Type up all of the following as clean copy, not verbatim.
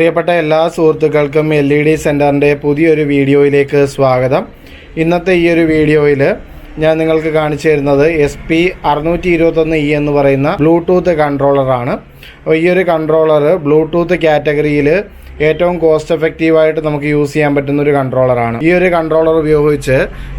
പ്രിയപ്പെട്ട എല്ലാ സുഹൃത്തുക്കൾക്കും LED സെൻറ്ററിൻ്റെ പുതിയൊരു വീഡിയോയിലേക്ക് സ്വാഗതം. ഇന്നത്തെ ഈ ഒരു വീഡിയോയിൽ ഞാൻ നിങ്ങൾക്ക് കാണിച്ചു തരുന്നത് SP621E എന്ന് പറയുന്ന ബ്ലൂടൂത്ത് കൺട്രോളറാണ്. അപ്പോൾ ഈ ഒരു കൺട്രോളർ ബ്ലൂടൂത്ത് കാറ്റഗറിയിൽ ഏറ്റവും കോസ്റ്റ് എഫക്റ്റീവായിട്ട് നമുക്ക് യൂസ് ചെയ്യാൻ പറ്റുന്ന ഒരു കൺട്രോളറാണ്. ഈ ഒരു കൺട്രോളർ ഉപയോഗിച്ച്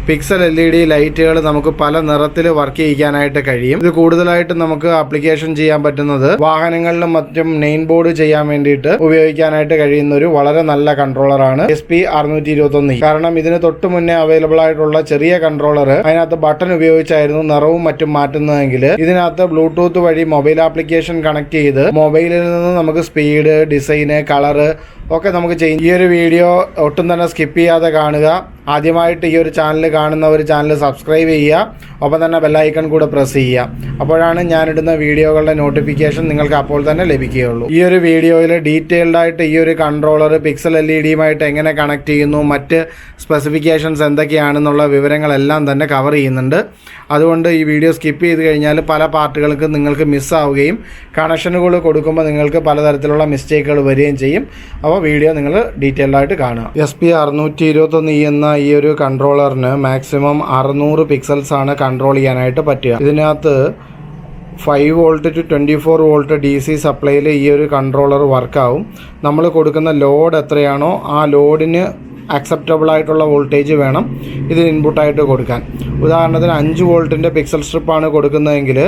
പിക്സൽ LED ലൈറ്റുകൾ നമുക്ക് പല നിറത്തിൽ വർക്ക് ചെയ്യിക്കാനായിട്ട് കഴിയും. ഇത് കൂടുതലായിട്ട് നമുക്ക് ആപ്ലിക്കേഷൻ ചെയ്യാൻ പറ്റുന്നത് വാഹനങ്ങളിലും മറ്റും നെയിം ബോർഡ് ചെയ്യാൻ വേണ്ടിയിട്ട് ഉപയോഗിക്കാനായിട്ട് കഴിയുന്ന ഒരു വളരെ നല്ല കൺട്രോളറാണ് SP621E. കാരണം ഇതിന് തൊട്ട് മുന്നേ അവൈലബിൾ ആയിട്ടുള്ള ചെറിയ കൺട്രോളർ അതിനകത്ത് ബട്ടൺ ഉപയോഗിച്ചായിരുന്നു നിറവും മറ്റും മാറ്റുന്നതെങ്കിൽ ഇതിനകത്ത് ബ്ലൂടൂത്ത് വഴി മൊബൈൽ ആപ്ലിക്കേഷൻ കണക്ട് ചെയ്ത് മൊബൈലിൽ നിന്ന് നമുക്ക് സ്പീഡ്, ഡിസൈന്, കളറ് ഒക്കെ നമുക്ക് ചെയ്യും. ഈ ഒരു വീഡിയോ ഒട്ടും തന്നെ സ്കിപ്പ് ചെയ്യാതെ കാണുക. ആദ്യമായിട്ട് ഈ ഒരു ചാനൽ കാണുന്നവർ ചാനൽ സബ്സ്ക്രൈബ് ചെയ്യുക, ഒപ്പം തന്നെ ബെല്ലൈക്കൺ കൂടെ പ്രസ് ചെയ്യുക. അപ്പോഴാണ് ഞാനിടുന്ന വീഡിയോകളുടെ നോട്ടിഫിക്കേഷൻ നിങ്ങൾക്ക് അപ്പോൾ തന്നെ ലഭിക്കുകയുള്ളൂ. ഈ ഒരു വീഡിയോയിൽ ഡീറ്റെയിൽഡ് ആയിട്ട് ഈ ഒരു കൺട്രോളർ പിക്സൽ LEDയുമായിട്ട് എങ്ങനെ കണക്ട് ചെയ്യുന്നു, മറ്റ് സ്പെസിഫിക്കേഷൻസ് എന്തൊക്കെയാണെന്നുള്ള വിവരങ്ങളെല്ലാം തന്നെ കവർ ചെയ്യുന്നുണ്ട്. അതുകൊണ്ട് ഈ വീഡിയോ സ്കിപ്പ് ചെയ്ത് കഴിഞ്ഞാൽ പല പാർട്ടുകൾക്ക് നിങ്ങൾക്ക് മിസ്സാവുകയും കണക്ഷനുകൾ കൊടുക്കുമ്പോൾ നിങ്ങൾക്ക് പലതരത്തിലുള്ള മിസ്റ്റേക്കുകൾ വരികയും ചെയ്യും. അപ്പോൾ വീഡിയോ നിങ്ങൾ ഡീറ്റെയിൽഡായിട്ട് കാണുക. SP621E എന്ന ഈ ഒരു കൺട്രോളറിന് മാക്സിമം 600 പിക്സൽസ് ആണ് കൺട്രോൾ ചെയ്യാനായിട്ട് പറ്റുക. ഇതിനകത്ത് 5 വോൾട്ട് ടു 24 വോൾട്ട് DC സപ്ലൈയിൽ ഈ ഒരു കൺട്രോളർ വർക്കാവും. നമ്മൾ കൊടുക്കുന്ന ലോഡ് എത്രയാണോ ആ ലോഡിന് അക്സെപ്റ്റബിൾ ആയിട്ടുള്ള വോൾട്ടേജ് വേണം ഇതിന് ഇൻപുട്ടായിട്ട് കൊടുക്കാൻ. ഉദാഹരണത്തിന് 5 വോൾട്ടിൻ്റെ പിക്സൽ സ്ട്രിപ്പാണ് കൊടുക്കുന്നതെങ്കിൽ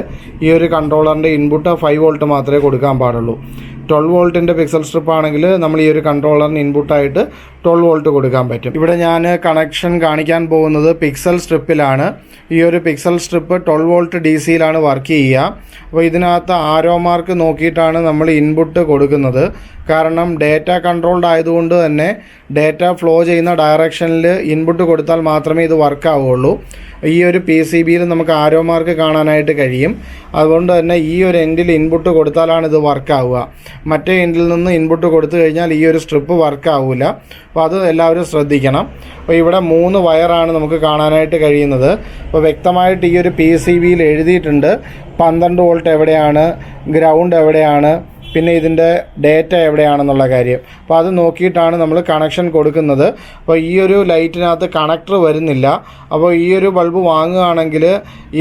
ഈ ഒരു കൺട്രോളറിൻ്റെ ഇൻപുട്ട് 5 വോൾട്ട് മാത്രമേ കൊടുക്കാൻ പാടുള്ളൂ. 12 വോൾട്ടിൻ്റെ പിക്സൽ സ്ട്രിപ്പ് ആണെങ്കിൽ നമ്മൾ ഈ ഒരു കൺട്രോളറിന് ഇൻപുട്ടായിട്ട് 12 വോൾട്ട് കൊടുക്കാൻ പറ്റും. ഇവിടെ ഞാൻ കണക്ഷൻ കാണിക്കാൻ പോകുന്നത് പിക്സൽ സ്ട്രിപ്പിലാണ്. ഈ ഒരു പിക്സൽ സ്ട്രിപ്പ് 12 വോൾട്ട് DCയിലാണ് വർക്ക് ചെയ്യുക. അപ്പോൾ ഇതിനകത്ത് ആരോ മാർക്ക് നോക്കിയിട്ടാണ് നമ്മൾ ഇൻപുട്ട് കൊടുക്കുന്നത്. കാരണം ഡേറ്റ കൺട്രോൾഡ് ആയതുകൊണ്ട് തന്നെ ഡേറ്റ ഫ്ലോ ചെയ്യുന്ന ഡയറക്ഷനിൽ ഇൻപുട്ട് കൊടുത്താൽ മാത്രമേ ഇത് വർക്ക് ആവുകയുള്ളൂ. ഈ ഒരു PCBയിൽ നമുക്ക് ആരോ മാർക്ക് കാണാനായിട്ട് കഴിയും. അതുകൊണ്ട് തന്നെ ഈ ഒരു എൻഡിൽ ഇൻപുട്ട് കൊടുത്താലാണ് ഇത് വർക്ക് ആവുക. മറ്റേ എൻഡിൽ നിന്ന് ഇൻപുട്ട് കൊടുത്തു കഴിഞ്ഞാൽ ഈ ഒരു സ്ട്രിപ്പ് വർക്ക് ആവില്ല. അപ്പോൾ അത് എല്ലാവരും ശ്രദ്ധിക്കണം. അപ്പോൾ ഇവിടെ 3 വയറാണ് നമുക്ക് കാണാനായിട്ട് കഴിയുന്നത്. അപ്പോൾ വ്യക്തമായിട്ട് ഈ ഒരു PCBയിൽ എഴുതിയിട്ടുണ്ട് 12 വോൾട്ട് എവിടെയാണ്, ഗ്രൗണ്ട് എവിടെയാണ്, പിന്നെ ഇതിൻ്റെ ഡേറ്റ എവിടെയാണെന്നുള്ള കാര്യം. അപ്പോൾ അത് നോക്കിയിട്ടാണ് നമ്മൾ കണക്ഷൻ കൊടുക്കുന്നത്. അപ്പോൾ ഈ ഒരു ലൈറ്റിനകത്ത് കണക്ടർ വരുന്നില്ല. അപ്പോൾ ഈ ഒരു ബൾബ് വാങ്ങുകയാണെങ്കിൽ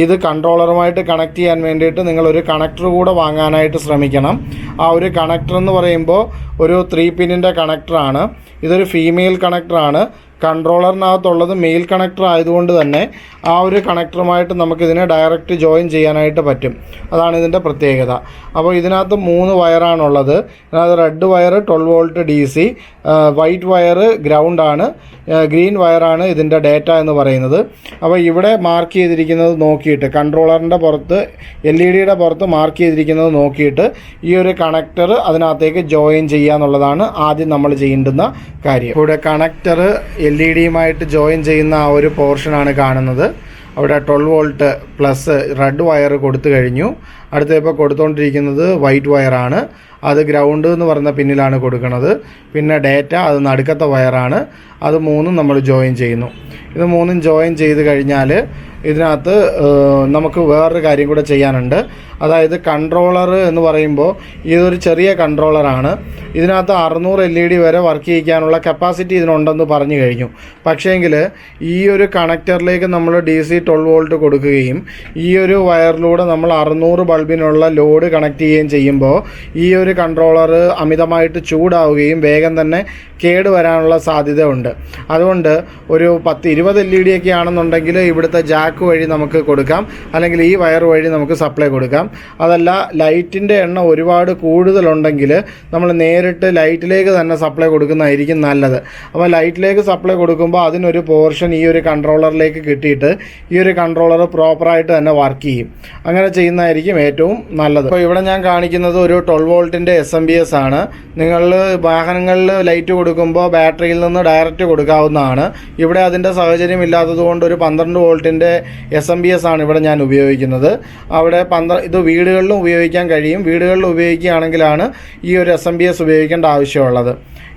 ഇത് കൺട്രോളറുമായിട്ട് കണക്ട് ചെയ്യാൻ വേണ്ടിയിട്ട് നിങ്ങളൊരു കണക്ടർ കൂടെ വാങ്ങാനായിട്ട് ശ്രമിക്കണം. ആ ഒരു കണക്ടർ എന്ന് പറയുമ്പോൾ ഒരു 3 പിന്നിൻ്റെ കണക്ടറാണ്. ഇതൊരു ഫീമെയിൽ കണക്ടറാണ്. കൺട്രോളറിനകത്തുള്ളത് മെയിൽ കണക്ടർ ആയതുകൊണ്ട് തന്നെ ആ ഒരു കണക്ടറുമായിട്ട് നമുക്കിതിനെ ഡയറക്റ്റ് ജോയിൻ ചെയ്യാനായിട്ട് പറ്റും. അതാണ് ഇതിൻ്റെ പ്രത്യേകത. അപ്പോൾ ഇതിനകത്ത് 3 വയറാണുള്ളത്. അതിനകത്ത് red wire 12 volt DC, white wire ഗ്രൗണ്ടാണ്, ഗ്രീൻ വയറാണ് ഇതിൻ്റെ ഡേറ്റ എന്ന് പറയുന്നത്. അപ്പോൾ ഇവിടെ മാർക്ക് ചെയ്തിരിക്കുന്നത് നോക്കിയിട്ട് കൺട്രോളറിൻ്റെ പുറത്ത് LEDയുടെ പുറത്ത് മാർക്ക് ചെയ്തിരിക്കുന്നത് നോക്കിയിട്ട് ഈ ഒരു കണക്ടർ അതിനകത്തേക്ക് ജോയിൻ ചെയ്യുക എന്നുള്ളതാണ് ആദ്യം നമ്മൾ ചെയ്യേണ്ടുന്ന കാര്യം. ഇവിടെ കണക്ടർ LEDയുമായിട്ട് ജോയിൻ ചെയ്യുന്ന ആ ഒരു പോർഷനാണ് കാണുന്നത്. അവിടെ 12 വോൾട്ട് പ്ലസ് റെഡ് വയർ കൊടുത്തു കഴിഞ്ഞു. അടുത്ത ഇപ്പോൾ കൊടുത്തുകൊണ്ടിരിക്കുന്നത് വൈറ്റ് വയറാണ്. അത് ഗ്രൗണ്ട് എന്ന് പറയുന്ന പിന്നിലാണ് കൊടുക്കുന്നത്. പിന്നെ ഡേറ്റ അത് നടുക്കത്തെ വയറാണ്. അത് 3ഉം നമ്മൾ ജോയിൻ ചെയ്യുന്നു. ഇത് 3ഉം ജോയിൻ ചെയ്ത് കഴിഞ്ഞാൽ ഇതിനകത്ത് നമുക്ക് വേറൊരു കാര്യം കൂടെ ചെയ്യാനുണ്ട്. അതായത് കൺട്രോളർ എന്ന് പറയുമ്പോൾ ഇതൊരു ചെറിയ കൺട്രോളറാണ്. ഇതിനകത്ത് 600 LED വരെ വർക്ക് ചെയ്യിക്കാനുള്ള കപ്പാസിറ്റി ഇതിനുണ്ടെന്ന് പറഞ്ഞു കഴിഞ്ഞു. പക്ഷേങ്കിൽ ഈ ഒരു കണക്ടറിലേക്ക് നമ്മൾ DC 12 വോൾട്ട് കൊടുക്കുകയും ഈ ഒരു വയറിലൂടെ നമ്മൾ 600 ബൾബിനുള്ള ലോഡ് കണക്ട് ചെയ്യുകയും ചെയ്യുമ്പോൾ ഈ ഒരു കൺട്രോളർ അമിതമായിട്ട് ചൂടാവുകയും വേഗം തന്നെ കേട് വരാനുള്ള സാധ്യത ഉണ്ട്. അതുകൊണ്ട് ഒരു 10-20 LED ഒക്കെ ആണെന്നുണ്ടെങ്കിൽ ഇവിടുത്തെ ജാക്ക് വഴി നമുക്ക് കൊടുക്കാം, അല്ലെങ്കിൽ ഈ വയർ വഴി നമുക്ക് സപ്ലൈ കൊടുക്കാം. അതല്ല ലൈറ്റിൻ്റെ എണ്ണം ഒരുപാട് കൂടുതലുണ്ടെങ്കിൽ നമ്മൾ നേരിട്ട് ലൈറ്റിലേക്ക് തന്നെ സപ്ലൈ കൊടുക്കുന്നതായിരിക്കും നല്ലത്. അപ്പോൾ ലൈറ്റിലേക്ക് സപ്ലൈ കൊടുക്കുമ്പോൾ അതിനൊരു പോർഷൻ ഈ ഒരു കൺട്രോളറിലേക്ക് കിട്ടിയിട്ട് ഈ ഒരു കൺട്രോളർ പ്രോപ്പറായിട്ട് തന്നെ വർക്ക് ചെയ്യും. അങ്ങനെ ചെയ്യുന്നതായിരിക്കും ഏറ്റവും നല്ലത്. അപ്പോൾ ഇവിടെ ഞാൻ കാണിക്കുന്നത് ഒരു 12 വോൾട്ടിൻ്റെ SMPS ആണ്. നിങ്ങൾ വാഹനങ്ങളിൽ ലൈറ്റ് കൊടുക്കുമ്പോൾ ബാറ്ററിയിൽ നിന്ന് ഡയറക്റ്റ് കൊടുക്കാവുന്നതാണ്. ഇവിടെ അതിൻ്റെ സാഹചര്യം ഇല്ലാത്തതുകൊണ്ട് ഒരു 12 വോൾട്ടിൻ്റെ SMPS ആണ് ഇവിടെ ഞാൻ ഉപയോഗിക്കുന്നത്. അവിടെ ഇത് വീടുകളിലും ഉപയോഗിക്കാൻ കഴിയും. വീടുകളിൽ ഉപയോഗിക്കുകയാണെങ്കിലാണ് ഈ ഒരു SMPS ഉപയോഗിക്കേണ്ട ആവശ്യമുള്ളത്.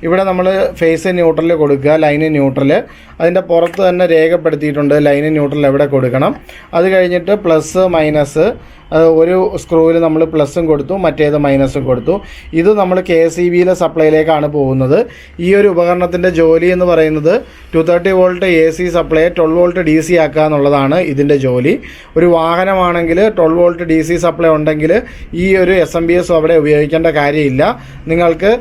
ഇവിടെ നമ്മൾ ഫേസ് ന്യൂട്രൽ കൊടുക്കുക, ലൈന് ന്യൂട്രൽ. അതിൻ്റെ പുറത്ത് തന്നെ രേഖപ്പെടുത്തിയിട്ടുണ്ട് ലൈന് ന്യൂട്രൽ എവിടെ കൊടുക്കണം. അത് കഴിഞ്ഞിട്ട് പ്ലസ് മൈനസ്, ഒരു സ്ക്രൂവിൽ നമ്മൾ പ്ലസും കൊടുത്തു, മറ്റേത് മൈനസും കൊടുത്തു. ഇത് നമ്മൾ KCBയിലെ സപ്ലൈയിലേക്കാണ് പോകുന്നത്. ഈ ഒരു ഉപകരണത്തിൻ്റെ ജോലി എന്ന് പറയുന്നത് 230 volt AC supply 12 volt DC ആക്കുക എന്നുള്ളതാണ് ഇതിൻ്റെ ജോലി. ഒരു വാഹനമാണെങ്കിൽ 12 വോൾട്ട് DC സപ്ലൈ ഉണ്ടെങ്കിൽ ഈ ഒരു SMPS അവിടെ ഉപയോഗിക്കേണ്ട കാര്യമില്ല. നിങ്ങൾക്ക്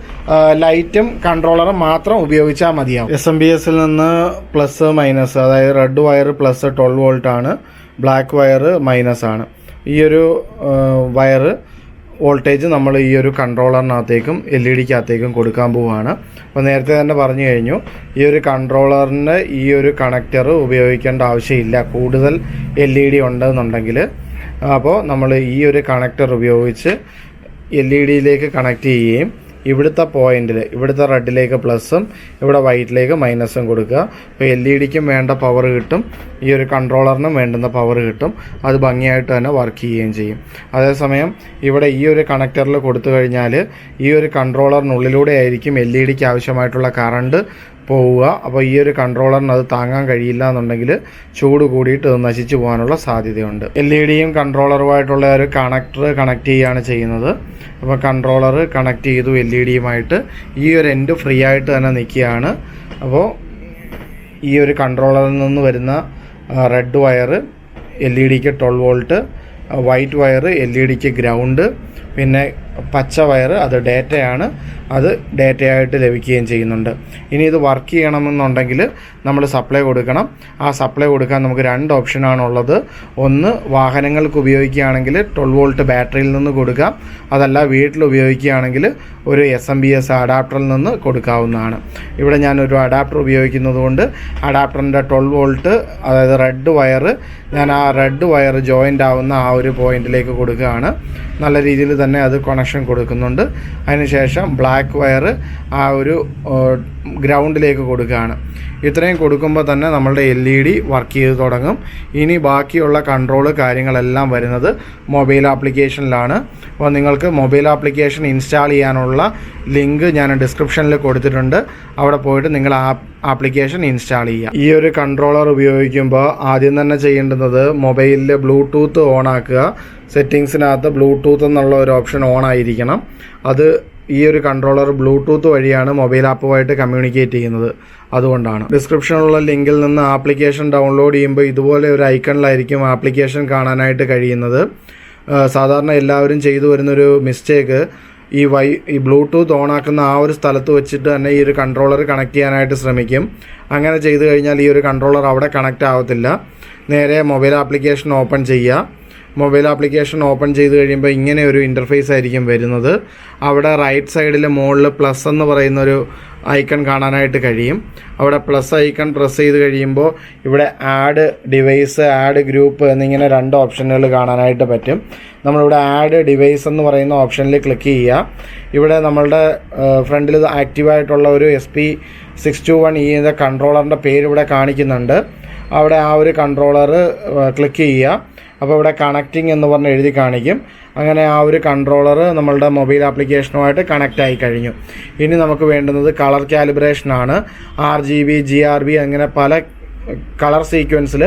ലൈറ്റും കൺട്രോളറും മാത്രം ഉപയോഗിച്ചാൽ മതിയാവും. SMPSൽ നിന്ന് പ്ലസ് മൈനസ്, അതായത് റെഡ് വയർ പ്ലസ് 12 വോൾട്ടാണ്, ബ്ലാക്ക് വയർ മൈനസ് ആണ്. ഈ ഒരു വയർ വോൾട്ടേജ് നമ്മൾ ഈ ഒരു കൺട്രോളറിനകത്തേക്കും LED-ക്കകത്തേക്കും കൊടുക്കാൻ പോവുകയാണ്. അപ്പോൾ നേരത്തെ തന്നെ പറഞ്ഞു കഴിഞ്ഞു, ഈ ഒരു കൺട്രോളറിന് ഈ ഒരു കണക്ടർ ഉപയോഗിക്കേണ്ട ആവശ്യമില്ല കൂടുതൽ LED ഉണ്ടെന്നുണ്ടെങ്കിൽ. അപ്പോൾ നമ്മൾ ഈ ഒരു കണക്ടർ ഉപയോഗിച്ച് LED-യിലേക്ക് കണക്ട് ചെയ്യുകയും ഇവിടുത്തെ പോയിന്റിൽ, ഇവിടുത്തെ റെഡിലേക്ക് പ്ലസും ഇവിടെ വൈറ്റിലേക്ക് മൈനസും കൊടുക്കുക. അപ്പോൾ LED-ക്കും വേണ്ട പവർ കിട്ടും, ഈ ഒരു കൺട്രോളറിനും വേണ്ടുന്ന പവർ കിട്ടും. അത് ഭംഗിയായിട്ട് തന്നെ വർക്ക് ചെയ്യുകയും ചെയ്യും. അതേസമയം ഇവിടെ ഈ ഒരു കണക്ടറിൽ കൊടുത്തു കഴിഞ്ഞാൽ ഈ ഒരു കൺട്രോളറിനുള്ളിലൂടെ ആയിരിക്കും LED-ക്ക് ആവശ്യമായിട്ടുള്ള കറണ്ട് പോവുക. അപ്പോൾ ഈ ഒരു കൺട്രോളറിന് അത് താങ്ങാൻ കഴിയില്ല എന്നുണ്ടെങ്കിൽ ചൂട് കൂടിയിട്ട് നശിച്ചു പോകാനുള്ള സാധ്യതയുണ്ട്. LED-യും കൺട്രോളറുമായിട്ടുള്ള ഒരു കണക്ടർ കണക്ട് ചെയ്യുകയാണ് ചെയ്യുന്നത്. അപ്പോൾ കൺട്രോളർ കണക്ട് ചെയ്തു LED-യുമായിട്ട്. ഈ ഒരു എൻഡ് ഫ്രീ ആയിട്ട് തന്നെ നിൽക്കുകയാണ്. അപ്പോൾ ഈ ഒരു കൺട്രോളറിൽ നിന്ന് വരുന്ന റെഡ് വയർ LED-ക്ക് 12 വോൾട്ട്, വൈറ്റ് വയർ LED-ക്ക് ഗ്രൗണ്ട്, പിന്നെ പച്ച വയർ അത് ഡേറ്റയാണ്, അത് ഡേറ്റയായിട്ട് ലഭിക്കുകയും ചെയ്യുന്നുണ്ട്. ഇനി ഇത് വർക്ക് ചെയ്യണമെന്നുണ്ടെങ്കിൽ നമ്മൾ സപ്ലൈ കൊടുക്കണം. ആ സപ്ലൈ കൊടുക്കാൻ നമുക്ക് 2 ഓപ്ഷനാണുള്ളത്. ഒന്ന്, വാഹനങ്ങൾക്ക് ഉപയോഗിക്കുകയാണെങ്കിൽ 12 വോൾട്ട് ബാറ്ററിയിൽ നിന്ന് കൊടുക്കാം. അതല്ല വീട്ടിൽ ഉപയോഗിക്കുകയാണെങ്കിൽ ഒരു SMPS അഡാപ്റ്ററിൽ നിന്ന് കൊടുക്കാവുന്നതാണ്. ഇവിടെ ഞാനൊരു അഡാപ്റ്റർ ഉപയോഗിക്കുന്നത് കൊണ്ട് അഡാപ്റ്ററിൻ്റെ 12 വോൾട്ട്, അതായത് റെഡ് വയർ, ഞാൻ ആ റെഡ് വയർ ജോയിൻ്റ് ആവുന്ന ആ ഒരു പോയിന്റിലേക്ക് കൊടുക്കുകയാണ്. നല്ല രീതിയിൽ തന്നെ അത് കണക്ഷൻ കൊടുക്കുന്നുണ്ട്. അതിനുശേഷം ബ്ലാക്ക് വയർ ആ ഒരു ഗ്രൗണ്ടിലേക്ക് കൊടുക്കുകയാണ്. ഇത്രയും കൊടുക്കുമ്പോൾ തന്നെ നമ്മളുടെ LED വർക്ക് ചെയ്ത് തുടങ്ങും. ഇനി ബാക്കിയുള്ള കൺട്രോൾ കാര്യങ്ങളെല്ലാം വരുന്നത് മൊബൈൽ ആപ്ലിക്കേഷനിലാണ്. അപ്പോൾ നിങ്ങൾക്ക് മൊബൈൽ ആപ്ലിക്കേഷൻ ഇൻസ്റ്റാൾ ചെയ്യാനുള്ള ലിങ്ക് ഞാൻ ഡിസ്ക്രിപ്ഷനിൽ കൊടുത്തിട്ടുണ്ട്. അവിടെ പോയിട്ട് നിങ്ങൾ ആപ്ലിക്കേഷൻ ഇൻസ്റ്റാൾ ചെയ്യുക. ഈ ഒരു കൺട്രോളർ ഉപയോഗിക്കുമ്പോൾ ആദ്യം തന്നെ ചെയ്യേണ്ടുന്നത് മൊബൈലിൽ ബ്ലൂടൂത്ത് ഓൺ ആക്കുക. സെറ്റിങ്സിനകത്ത് ബ്ലൂടൂത്ത് എന്നുള്ള ഒരു ഓപ്ഷൻ ഓൺ ആയിരിക്കണം. അത് ഈ ഒരു കൺട്രോളർ ബ്ലൂടൂത്ത് വഴിയാണ് മൊബൈൽ ആപ്പുമായിട്ട് കമ്മ്യൂണിക്കേറ്റ് ചെയ്യുന്നത്. അതുകൊണ്ടാണ് ഡിസ്ക്രിപ്ഷനിലുള്ള ലിങ്കിൽ നിന്ന് ആപ്ലിക്കേഷൻ ഡൗൺലോഡ് ചെയ്യുമ്പോൾ ഇതുപോലെ ഒരു ഐക്കണിലായിരിക്കും ആപ്ലിക്കേഷൻ കാണാനായിട്ട് കഴിയുന്നത്. സാധാരണ എല്ലാവരും ചെയ്തു വരുന്നൊരു മിസ്റ്റേക്ക്, ഈ ബ്ലൂടൂത്ത് ഓണാക്കുന്ന ആ ഒരു സ്ഥലത്ത് വെച്ചിട്ട് തന്നെ ഈ ഒരു കൺട്രോളർ കണക്ട് ചെയ്യാനായിട്ട് ശ്രമിക്കും. അങ്ങനെ ചെയ്തു കഴിഞ്ഞാൽ ഈ ഒരു കൺട്രോളർ അവിടെ കണക്റ്റ് ആവത്തില്ല. നേരെ മൊബൈൽ ആപ്ലിക്കേഷൻ ഓപ്പൺ ചെയ്യുക. മൊബൈൽ ആപ്ലിക്കേഷൻ ഓപ്പൺ ചെയ്ത് കഴിയുമ്പോൾ ഇങ്ങനെ ഒരു ഇൻ്റർഫേസ് ആയിരിക്കും വരുന്നത്. അവിടെ റൈറ്റ് സൈഡിൽ മുകളിൽ പ്ലസ് എന്ന് പറയുന്നൊരു ഐക്കൺ കാണാനായിട്ട് കഴിയും. അവിടെ പ്ലസ് ഐക്കൺ പ്രസ് ചെയ്ത് കഴിയുമ്പോൾ ഇവിടെ ആഡ് ഡിവൈസ്, ആഡ് ഗ്രൂപ്പ് എന്നിങ്ങനെ 2 ഓപ്ഷനുകൾ കാണാനായിട്ട് പറ്റും. നമ്മളിവിടെ ആഡ് ഡിവൈസ് എന്ന് പറയുന്ന ഓപ്ഷനിൽ ക്ലിക്ക് ചെയ്യുക. ഇവിടെ നമ്മളുടെ ഫ്രണ്ടിൽ ആക്റ്റീവായിട്ടുള്ള ഒരു SP621E എന്ന കൺട്രോളറിൻ്റെ പേര് ഇവിടെ കാണിക്കുന്നുണ്ട്. അവിടെ ആ ഒരു കൺട്രോളർ ക്ലിക്ക് ചെയ്യുക. അപ്പോൾ ഇവിടെ കണക്റ്റിംഗ് എന്ന് പറഞ്ഞ് എഴുതി കാണിക്കും. അങ്ങനെ ആ ഒരു കൺട്രോളർ നമ്മളുടെ മൊബൈൽ ആപ്ലിക്കേഷനുമായിട്ട് കണക്റ്റ് ആയി കഴിഞ്ഞു. ഇനി നമുക്ക് വേണ്ടുന്നത് കളർ കാലിബ്രേഷനാണ്. RGB, GRB അങ്ങനെ പല കളർ സീക്വൻസിൽ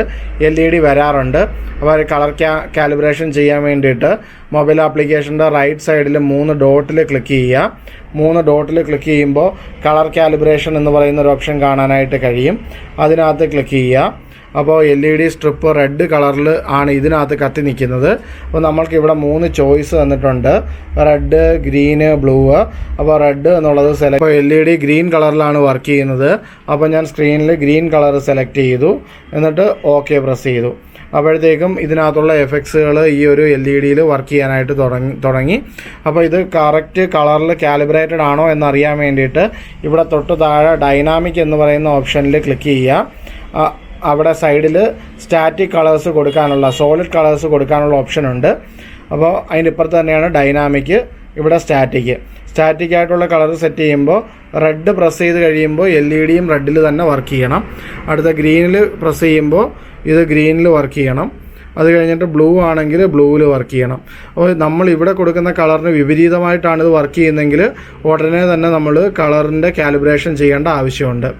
LED വരാറുണ്ട്. അപ്പോൾ കളർ കാലിബ്രേഷൻ ചെയ്യാൻ വേണ്ടിയിട്ട് മൊബൈൽ ആപ്ലിക്കേഷൻ്റെ റൈറ്റ് സൈഡിൽ 3 ഡോട്ടിൽ ക്ലിക്ക് ചെയ്യുക. 3 ഡോട്ടിൽ ക്ലിക്ക് ചെയ്യുമ്പോൾ കളർ കാലിബ്രേഷൻ എന്ന് പറയുന്ന ഒരു ഓപ്ഷൻ കാണാനായിട്ട് കഴിയും. അതിനകത്ത് ക്ലിക്ക് ചെയ്യുക. അപ്പോൾ LED സ്ട്രിപ്പ് റെഡ് കളറിൽ ആണ് ഇതിനകത്ത് കത്തി നിൽക്കുന്നത്. അപ്പോൾ നമ്മൾക്ക് ഇവിടെ 3 ചോയ്സ് തന്നിട്ടുണ്ട്, റെഡ്, ഗ്രീന്, ബ്ലൂ. അപ്പോൾ റെഡ് എന്നുള്ളത് സെലക്ട്. അപ്പോൾ LED ഗ്രീൻ കളറിലാണ് വർക്ക് ചെയ്യുന്നത്. അപ്പോൾ ഞാൻ സ്ക്രീനിൽ ഗ്രീൻ കളർ സെലക്ട് ചെയ്തു, എന്നിട്ട് OK പ്രസ് ചെയ്തു. അപ്പോഴത്തേക്കും ഇതിനകത്തുള്ള എഫക്ട്സുകൾ ഈ ഒരു LED വർക്ക് ചെയ്യാനായിട്ട് തുടങ്ങി. അപ്പോൾ ഇത് കറക്റ്റ് കളറിൽ കാലിബ്രേറ്റഡ് ആണോ എന്നറിയാൻ വേണ്ടിയിട്ട് ഇവിടെ തൊട്ട് താഴെ ഡൈനാമിക് എന്ന് പറയുന്ന ഓപ്ഷനിൽ ക്ലിക്ക് ചെയ്യുക. അവിടെ സൈഡിൽ സ്റ്റാറ്റിക് കളേഴ്സ് കൊടുക്കാനുള്ള, സോളിഡ് കളേഴ്സ് കൊടുക്കാനുള്ള ഓപ്ഷൻ ഉണ്ട്. അപ്പോൾ അതിൻ്റെ ഇപ്പുറത്ത് തന്നെയാണ് ഡൈനാമിക്, ഇവിടെ സ്റ്റാറ്റിക് ആയിട്ടുള്ള കളർ സെറ്റ് ചെയ്യുമ്പോൾ റെഡ് പ്രസ് ചെയ്ത് കഴിയുമ്പോൾ LED റെഡിൽ തന്നെ വർക്ക് ചെയ്യണം. അടുത്ത ഗ്രീനിൽ പ്രസ് ചെയ്യുമ്പോൾ ഇത് ഗ്രീനിൽ വർക്ക് ചെയ്യണം. അത് കഴിഞ്ഞിട്ട് ബ്ലൂ ആണെങ്കിൽ ബ്ലൂവിൽ വർക്ക് ചെയ്യണം. അപ്പോൾ നമ്മൾ ഇവിടെ കൊടുക്കുന്ന കളറിന് വിപരീതമായിട്ടാണ് ഇത് വർക്ക് ചെയ്യുന്നതെങ്കിൽ ഉടനെ തന്നെ നമ്മൾ കളറിൻ്റെ കാലിബ്രേഷൻ ചെയ്യേണ്ട ആവശ്യമുണ്ട്.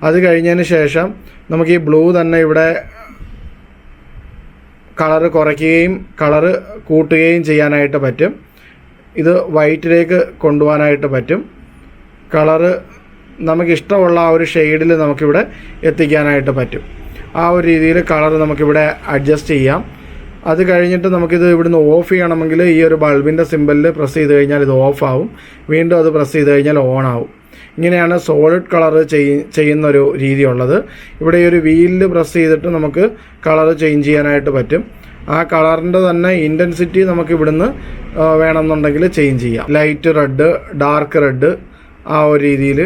അത് കഴിഞ്ഞതിന് ശേഷം നമുക്ക് ഈ ബ്ലൂ തന്നെ ഇവിടെ കളറ് കുറയ്ക്കുകയും കളറ് കൂട്ടുകയും ചെയ്യാനായിട്ട് പറ്റും. ഇത് വൈറ്റിലേക്ക് കൊണ്ടുപോകാനായിട്ട് പറ്റും. കളറ് നമുക്കിഷ്ടമുള്ള ആ ഒരു ഷെയ്ഡിൽ നമുക്കിവിടെ എത്തിക്കാനായിട്ട് പറ്റും. ആ ഒരു രീതിയിൽ കളർ നമുക്കിവിടെ അഡ്ജസ്റ്റ് ചെയ്യാം. അത് കഴിഞ്ഞിട്ട് നമുക്കിത് ഇവിടുന്ന് ഓഫ് ചെയ്യണമെങ്കിൽ ഈ ഒരു ബൾബിൻ്റെ സിമ്പലിൽ പ്രസ് ചെയ്ത് കഴിഞ്ഞാൽ ഇത് ഓഫ് ആവും. വീണ്ടും അത് പ്രസ് ചെയ്ത് കഴിഞ്ഞാൽ ഓൺ ആവും. ഇങ്ങനെയാണ് സോളിഡ് കളർ ചെയ്യുന്നൊരു രീതിയുള്ളത്. ഇവിടെ ഈ ഒരു വീലിൽ പ്രസ് ചെയ്തിട്ട് നമുക്ക് കളർ ചേഞ്ച് ചെയ്യാനായിട്ട് പറ്റും. ആ കളറിൻ്റെ തന്നെ ഇൻറ്റൻസിറ്റി നമുക്ക് ഇവിടുന്ന് വേണമെന്നുണ്ടെങ്കിൽ ചേഞ്ച് ചെയ്യാം. ലൈറ്റ് റെഡ്, ഡാർക്ക് റെഡ്, ആ ഒരു രീതിയിൽ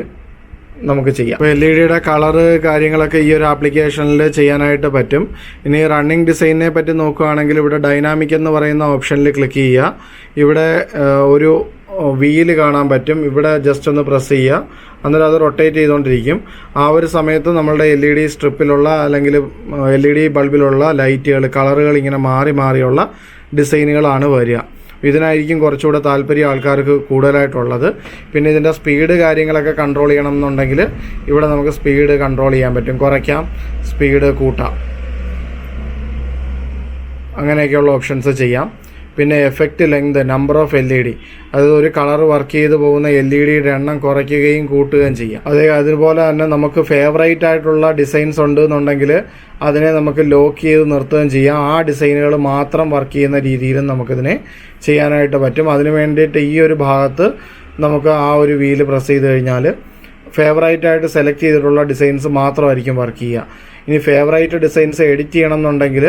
നമുക്ക് ചെയ്യാം. അപ്പോൾ LED കളറ് കാര്യങ്ങളൊക്കെ ഈ ഒരു ആപ്ലിക്കേഷനിൽ ചെയ്യാനായിട്ട് പറ്റും. ഇനി റണ്ണിങ് ഡിസൈനിനെ പറ്റി നോക്കുകയാണെങ്കിൽ ഇവിടെ ഡൈനാമിക് എന്ന് പറയുന്ന ഓപ്ഷനിൽ ക്ലിക്ക് ചെയ്യുക. ഇവിടെ ഒരു വീല് കാണാൻ പറ്റും. ഇവിടെ ജസ്റ്റ് ഒന്ന് പ്രസ് ചെയ്യുക. അന്നേരം അത് റൊട്ടേറ്റ് ചെയ്തുകൊണ്ടിരിക്കും. ആ ഒരു സമയത്ത് നമ്മളുടെ LED സ്ട്രിപ്പിലുള്ള അല്ലെങ്കിൽ LED ബൾബിലുള്ള ലൈറ്റുകൾ, കളറുകൾ ഇങ്ങനെ മാറി മാറിയുള്ള ഡിസൈനുകളാണ് വരിക. ഇതിനായിരിക്കും കുറച്ചുകൂടെ താല്പര്യം ആൾക്കാർക്ക് കൂടുതലായിട്ടുള്ളത്. പിന്നെ ഇതിൻ്റെ സ്പീഡ് കാര്യങ്ങളൊക്കെ കൺട്രോൾ ചെയ്യണം എന്നുണ്ടെങ്കിൽ ഇവിടെ നമുക്ക് സ്പീഡ് കൺട്രോൾ ചെയ്യാൻ പറ്റും. കുറയ്ക്കാം, സ്പീഡ് കൂട്ടാം, അങ്ങനെയൊക്കെയുള്ള ഓപ്ഷൻസ് ചെയ്യാം. പിന്നെ effect length, number of LED, അത് ഒരു കളർ വർക്ക് ചെയ്ത് പോകുന്ന LED എണ്ണം കുറയ്ക്കുകയും കൂട്ടുകയും ചെയ്യാം. അതുപോലെ തന്നെ നമുക്ക് ഫേവറേറ്റ് ആയിട്ടുള്ള ഡിസൈൻസ് ഉണ്ട് എന്നുണ്ടെങ്കിൽ അതിനെ നമുക്ക് ലോക്ക് ചെയ്ത് നിർത്തുകയും ചെയ്യാം. ആ ഡിസൈനുകൾ മാത്രം വർക്ക് ചെയ്യുന്ന രീതിയിലും നമുക്കിതിനെ ചെയ്യാനായിട്ട് പറ്റും. അതിന് വേണ്ടിയിട്ട് ഈ ഒരു ഭാഗത്ത് നമുക്ക് ആ ഒരു വീല് പ്രസ് ചെയ്ത് കഴിഞ്ഞാൽ ഫേവറേറ്റായിട്ട് സെലക്ട് ചെയ്തിട്ടുള്ള ഡിസൈൻസ് മാത്രമായിരിക്കും വർക്ക് ചെയ്യുക. ഇനി ഫേവറേറ്റ് ഡിസൈൻസ് എഡിറ്റ് ചെയ്യണം എന്നുണ്ടെങ്കിൽ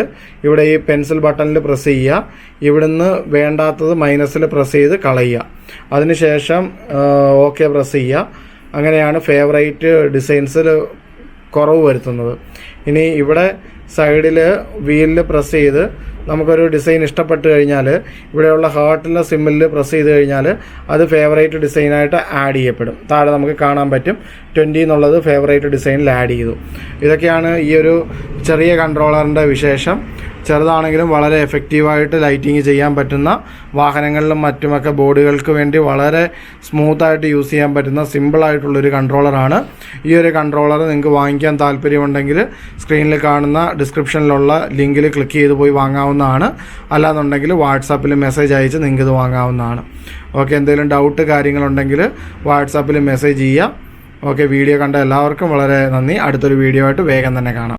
ഇവിടെ ഈ പെൻസിൽ ബട്ടണിൽ പ്രസ് ചെയ്യുക. ഇവിടുന്ന് വേണ്ടാത്തത് മൈനസിൽ പ്രസ് ചെയ്ത് കളയുക. അതിനുശേഷം ഓക്കെ പ്രസ് ചെയ്യുക. അങ്ങനെയാണ് ഫേവറേറ്റ് ഡിസൈൻസിൽ കുറവ് വരുത്തുന്നത്. ഇനി ഇവിടെ സൈഡിൽ വീലിൽ പ്രസ് ചെയ്ത് നമുക്കൊരു ഡിസൈൻ ഇഷ്ടപ്പെട്ട് കഴിഞ്ഞാൽ ഇവിടെയുള്ള ഹാർട്ടിലെ സിമ്പിളിൽ പ്രസ് ചെയ്ത് കഴിഞ്ഞാൽ അത് ഫേവറേറ്റ് ഡിസൈനായിട്ട് ആഡ് ചെയ്യപ്പെടും. താഴെ നമുക്ക് കാണാൻ പറ്റും 20 എന്നുള്ളത് ഫേവറേറ്റ് ഡിസൈനിൽ ആഡ് ചെയ്തു. ഇതൊക്കെയാണ് ഈ ഒരു ചെറിയ കൺട്രോളറിൻ്റെ വിശേഷം. ചെറുതാണെങ്കിലും വളരെ എഫക്റ്റീവായിട്ട് ലൈറ്റിങ് ചെയ്യാൻ പറ്റുന്ന വാഹനങ്ങളിലും മറ്റുമൊക്കെ ബോർഡുകൾക്ക് വേണ്ടി വളരെ സ്മൂത്തായിട്ട് യൂസ് ചെയ്യാൻ പറ്റുന്ന സിമ്പിളായിട്ടുള്ളൊരു കൺട്രോളറാണ്. ഈ ഒരു കൺട്രോളർ നിങ്ങൾക്ക് വാങ്ങിക്കാൻ താല്പര്യമുണ്ടെങ്കിൽ സ്ക്രീനിൽ കാണുന്ന ഡിസ്ക്രിപ്ഷനിലുള്ള ലിങ്കിൽ ക്ലിക്ക് ചെയ്ത് പോയി വാങ്ങാവുന്നതാണ്. അല്ലാന്നുണ്ടെങ്കിൽ വാട്സാപ്പിൽ മെസ്സേജ് അയച്ച് നിങ്ങൾക്ക് ഇത് വാങ്ങാവുന്നതാണ്. ഓക്കെ, എന്തെങ്കിലും ഡൗട്ട് കാര്യങ്ങളുണ്ടെങ്കിൽ വാട്സാപ്പിൽ മെസ്സേജ് ചെയ്യുക. ഓക്കെ, വീഡിയോ കണ്ട എല്ലാവർക്കും വളരെ നന്ദി. അടുത്തൊരു വീഡിയോ ആയിട്ട് വേഗം തന്നെ കാണാം.